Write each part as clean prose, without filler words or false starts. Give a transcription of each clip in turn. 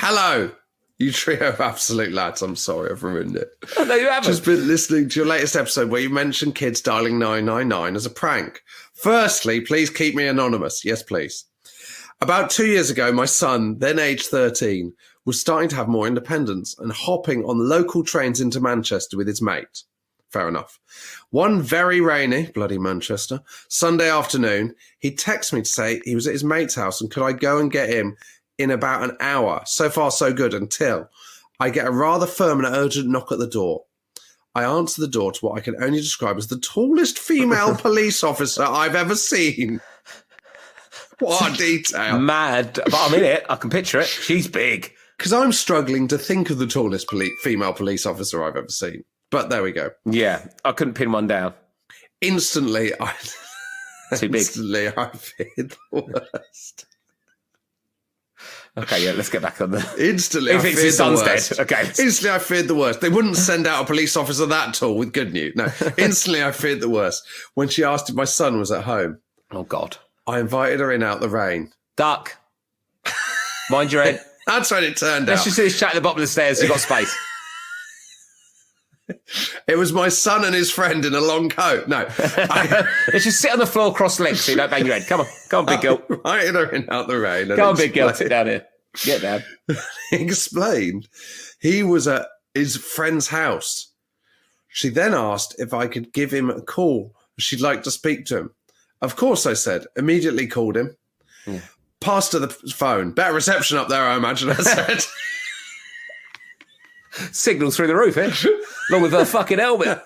Hello, you trio of absolute lads. I'm sorry I've ruined it. Oh, no, you haven't. Just been listening to your latest episode where you mentioned kids dialing 999 as a prank. Firstly, please keep me anonymous. Yes, please. About 2 years ago, my son, then aged 13, was starting to have more independence and hopping on local trains into Manchester with his mate. Fair enough. One very rainy, bloody Manchester, Sunday afternoon, he texted me to say he was at his mate's house and could I go and get him in about an hour. So far, so good, until I get a rather firm and urgent knock at the door. I answer the door to what I can only describe as the tallest female police officer I've ever seen. What a detail. Mad. But I'm in it. I can picture it. She's big. Because I'm struggling to think of the tallest female police officer I've ever seen. But there we go. Yeah, I couldn't pin one down. Instantly, Too big. Instantly, I feared the worst. Okay, yeah, let's get back on the... Instantly, I feared his the son's worst. dead. Okay. Instantly, I feared the worst. They wouldn't send out a police officer that tall with good news. No, instantly, I feared the worst. When she asked if my son was at home, Oh, God. I invited her in out the rain. Duck. Mind your head. That's when it turned Let's out. just do this chat at the bottom of the stairs. You've got space. It was my son and his friend in a long coat. No. Let's just sit on the floor cross-legged so you don't bang your head. Come on, big girl. I invited her in out the rain. Come on, big girl. Sit down here. Get down. He explained he was at his friend's house. She then asked if I could give him a call. She'd like to speak to him. Of course, I said. Immediately called him. Yeah. Passed her the phone. Better reception up there, I imagine, I said. Signals through the roof, eh? Along with her fucking helmet.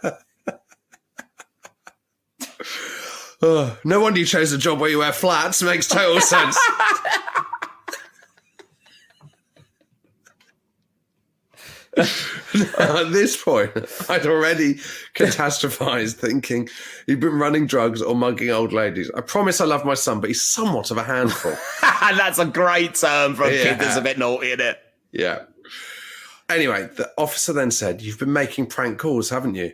Oh, no wonder you chose a job where you wear flats. Makes total sense. At this point, I'd already catastrophized, thinking he'd been running drugs or mugging old ladies. I promise I love my son, but he's somewhat of a handful. That's a great term for a kid that's a bit naughty, isn't it? Yeah. Anyway, the officer then said, "You've been making prank calls, haven't you?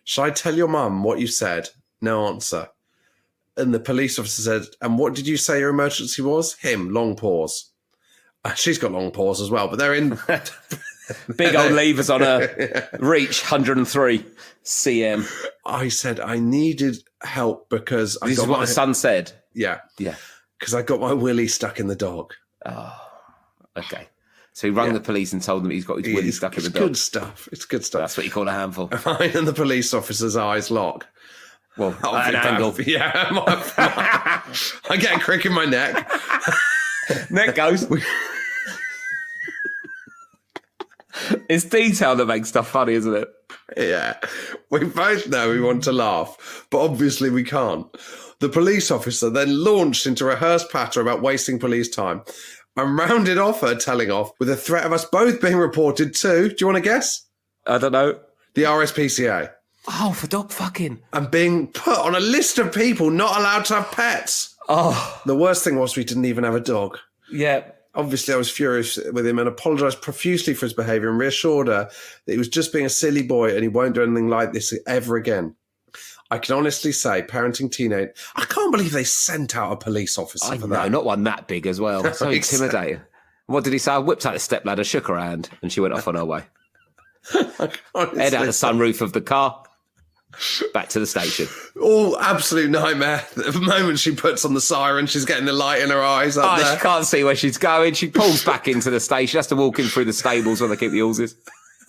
Shall I tell your mum what you said?" No answer. And the police officer said, "And what did you say your emergency was?" Him, long pause. She's got long pause as well, but they're in... Big old levers on her reach, 103 cm. I said I needed help because This is what the son said? Yeah. Yeah. Because I got my willy stuck in the dog. Oh, okay. So he rang the police and told them he's got his willy stuck in the dog. It's good stuff. It's good stuff. That's what you call a handful. Mine and the police officer's eyes lock. Well, at an angle. Yeah. I get a crick in my neck. Neck goes. It's detail that makes stuff funny, isn't it? Yeah. We both know we want to laugh, but obviously we can't. The police officer then launched into a rehearsed patter about wasting police time and rounded off her telling off with a threat of us both being reported to, do you want to guess? I don't know. The RSPCA. Oh, for dog fucking. And being put on a list of people not allowed to have pets. Oh. The worst thing was we didn't even have a dog. Yeah. Obviously, I was furious with him and apologised profusely for his behaviour and reassured her that he was just being a silly boy and he won't do anything like this ever again. I can honestly say, parenting teenage, I can't believe they sent out a police officer for that. Not one that big as well. So intimidating. What did he say? I whipped out the stepladder, shook her hand, and she went off on her way. Head out the sunroof of the car, back to the station. All absolute nightmare. The moment she puts on the siren, she's getting the light in her eyes up there. She can't see where she's going. She pulls back into the station. She has to walk in through the stables where they keep the horses.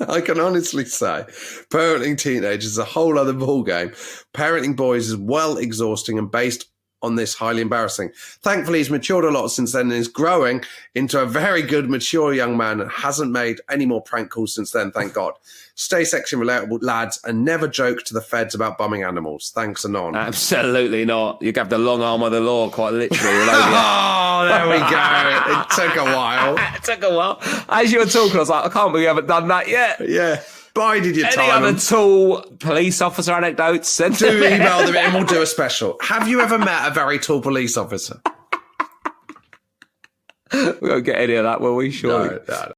I can honestly say, parenting teenagers is a whole other ballgame. Parenting boys is well exhausting and based on this highly embarrassing. Thankfully, he's matured a lot since then and is growing into a very good, mature young man and hasn't made any more prank calls since then, thank God. Stay sexy and relatable, lads, and never joke to the feds about bumming animals. Thanks, Anon. Absolutely not. You have the long arm of the law, quite literally. Oh, there we go. It took a while. It took a while. As you were talking, I was like, I can't believe you haven't done that yet. Yeah. Bided your time. Any other tall police officer anecdotes? Send do email them and we'll do a special. Have you ever met a very tall police officer? We won't get any of that, will we? Surely. No.